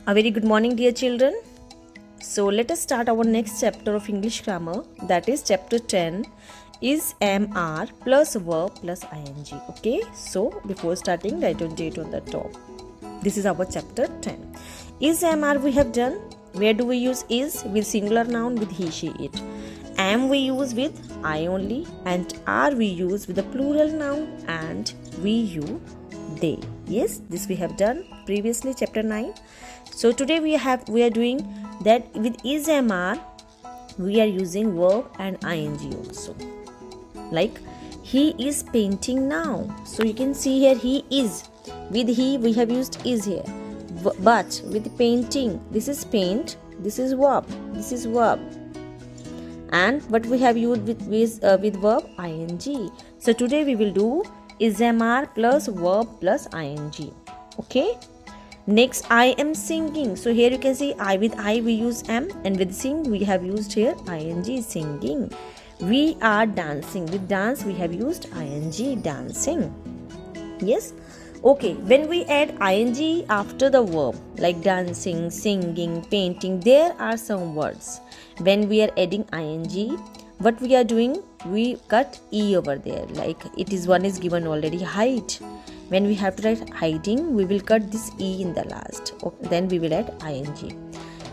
A very good morning, dear children. So let us start our next chapter of English grammar, that is chapter 10 is am are plus verb plus ing. Okay, so before starting, write down date on the top. This is our chapter 10. Is am are we have done. Where do we use is? With singular noun with he, she, it. Am we use with I only, and are we use with the plural noun and we, you, they. Yes, this we have done previously, chapter 9. So today we are doing that with is am are we are using verb and ing also. Like he is painting now. So you can see here he is. With he we have used is here. But with painting, this is paint, this is verb, this is verb. And what we have used with verb ing. So today we will do is am are plus verb plus ing. Okay. Next, I am singing. So here you can see I with I we use am, and with sing we have used here ing, singing. We are dancing. With dance we have used ing, dancing. Yes. Okay, when we add ing after the verb like dancing, singing, painting, there are some words. When we are adding ing, what we are doing, we cut e over there. Like one is given already, height. When we have to write hiding, we will cut this e in the last. Okay, then we will add ing.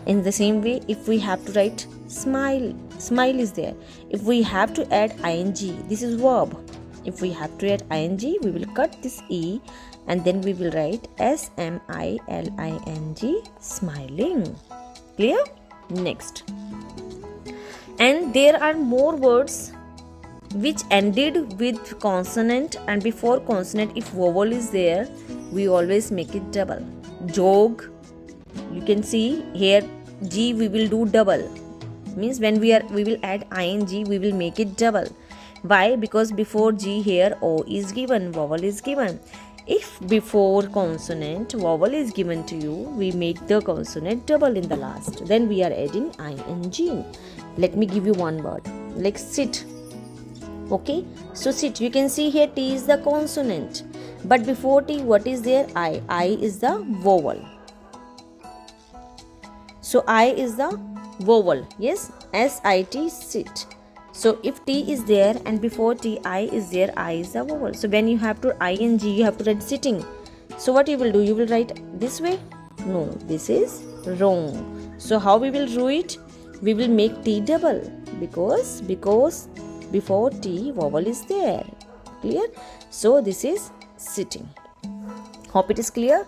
In the same way, if we have to write smile, smile is there. If we have to add ing, this is verb. If we have to add ing, we will cut this e and then we will write smiling, smiling. Clear? Next. And there are more words which ended with consonant, and before consonant if vowel is there, we always make it double. Jog, you can see here g we will do double. Means when we will add ing, we will make it double. Why? Because before g here o is given, vowel is given. If before consonant vowel is given to you, we make the consonant double in the last. Then we are adding ing. Let me give you one word like sit. Okay, so sit, you can see here t is the consonant, but before t what is there? I is the vowel. So I is the vowel. Yes, sit, sit. So if t is there and before t I is there, I is the vowel. So when you have to ing, you have to write sitting. So what you will do? You will write this way? No, this is wrong. So how we will do it? We will make t double because before t vowel is there. Clear? So this is sitting. Hope it is clear.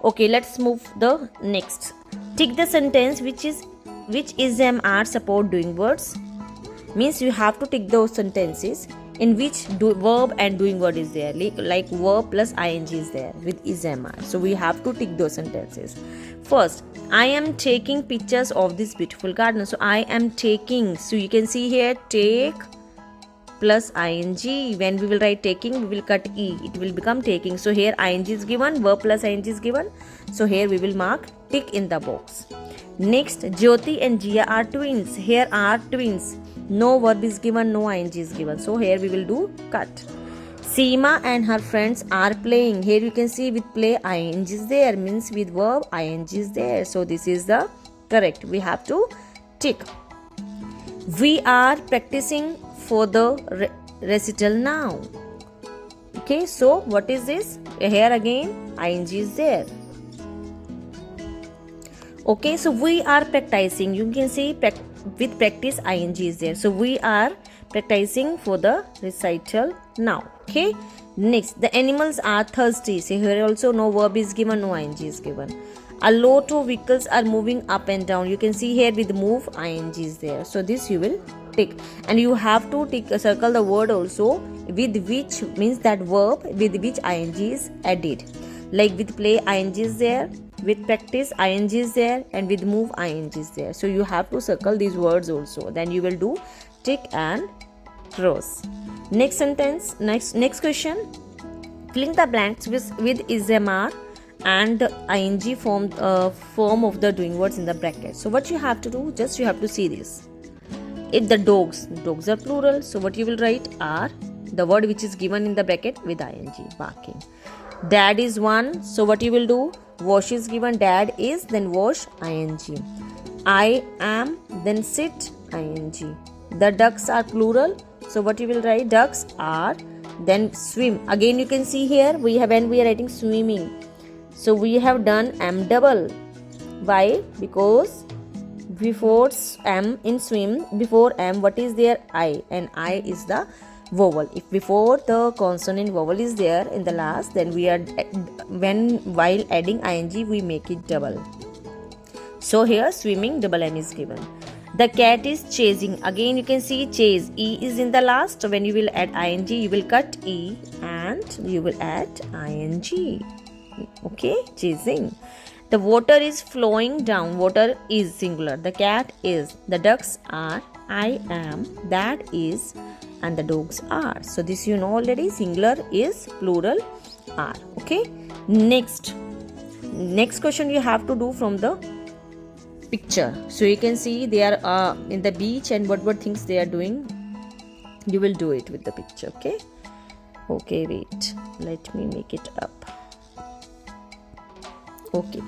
Okay, let's move the next. Tick the sentence which is am are support doing words. Means you have to tick those sentences in which verb and doing word is there, like verb plus ing is there with is am are. So we have to tick those sentences. First, I am taking pictures of this beautiful garden. So I am taking. So you can see here take plus ing. When we will write taking, we will cut e. It will become taking. So here ing is given, verb plus ing is given. So here we will mark tick in the box. Next, Jyoti and Jia are twins. Here are twins. No verb is given, no ing is given. So here we will do cut. Seema and her friends are playing. Here you can see with play ing is there, means with verb ing is there. So this is the correct. We have to tick. We are practicing for the recital now. Okay, so what is this? Here again ing is there. Okay, so we are practicing. You can see with practice ing is there. So we are practicing for the recital now. Okay. Next, the animals are thirsty. So here also no verb is given, no ing is given. A lot of vehicles are moving up and down. You can see here with move ing is there. So this you will tick, and you have to circle the word also with which, means that verb with which ing is added. Like with play ing is there, with practice ing is there, and with move ing is there. So you have to circle these words also. Then you will do tick and cross. Next sentence, next question. Fill in the blanks with is am are and the ing form of the doing words in the bracket. So what you have to do? Just you have to see this. If the dogs are plural, so what you will write are the word which is given in the bracket with ing, barking. Dad is one, so what you will do? wash is given, dad is, then wash, ing. I am, then sit, ing. The ducks are plural, so what you will write? Ducks are, then swim. Again you can see here when we are writing swimming, so we have done am double. Why? Because before am in swim, before am what is there? I, and I is the vowel. If before the consonant vowel is there in the last, then we are while adding ing we make it double. So here swimming double m is given. The cat is chasing. Again you can see chase, e is in the last. When you will add ing, you will cut e and you will add ing. Okay, chasing. The water is flowing down. Water is singular. The cat is. The ducks are. I am. That is. And the dogs are. So this you know already. Singular is, plural are. Okay. Next question you have to do from the picture. So you can see they are in the beach, and what things they are doing. You will do it with the picture. Okay. Okay. Wait. Let me make it up. Okay,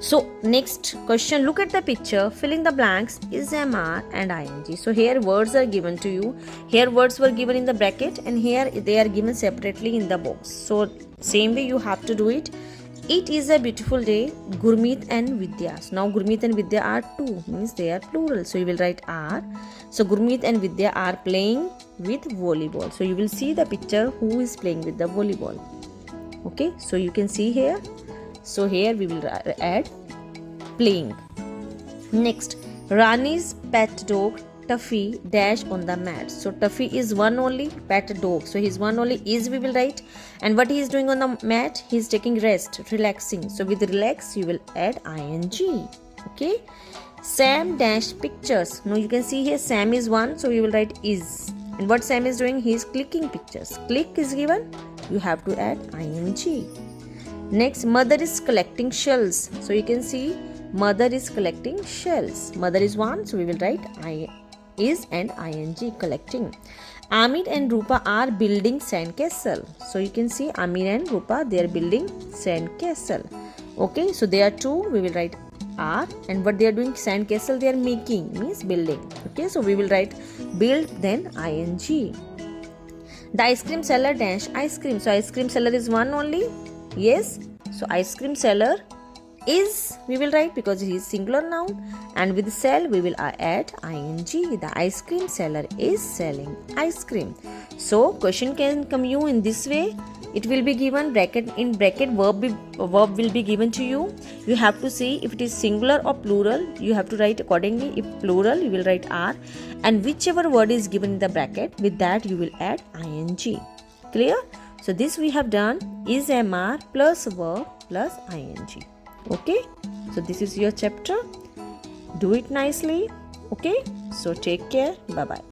so next question, look at the picture, fill in the blanks is MR and ING. So here words are given to you. Here words were given in the bracket, and here they are given separately in the box. So same way you have to do it. It is a beautiful day, Gurmeet and Vidya. So now Gurmeet and Vidya are two, means they are plural. So you will write are. So Gurmeet and Vidya are playing with volleyball. So you will see the picture who is playing with the volleyball. Okay, so you can see here. So here we will add playing. Next, Rani's pet dog Tuffy dash on the mat. So Tuffy is one only pet dog. So his one only is we will write. And what he is doing on the mat? He is taking rest, relaxing. So with relax you will add ing. Okay. Sam dash pictures. Now you can see here Sam is one. So you will write is. And what Sam is doing? He is clicking pictures. Click is given. You have to add ing. Next, mother is collecting shells. So you can see mother is collecting shells. Mother is one, so we will write I is and ing, collecting. Amit and Rupa are building sandcastle. So you can see Amit and Rupa, they are building sandcastle. Okay, so there are two, we will write are, and what they are doing, sandcastle they are making, means building. Okay, so we will write build, then ing. The ice cream seller dash ice cream. So ice cream seller is one only. Yes, so ice cream seller is we will write because he is singular noun, and with sell we will add ing. The ice cream seller is selling ice cream. So question can come you in this way. It will be given bracket, in bracket verb will be given to you. You have to see if it is singular or plural. You have to write accordingly. If plural you will write are, and whichever word is given in the bracket, with that you will add ing. Clear? So this we have done is MR plus verb plus ing. Okay. So this is your chapter. Do it nicely. Okay. So take care. Bye bye.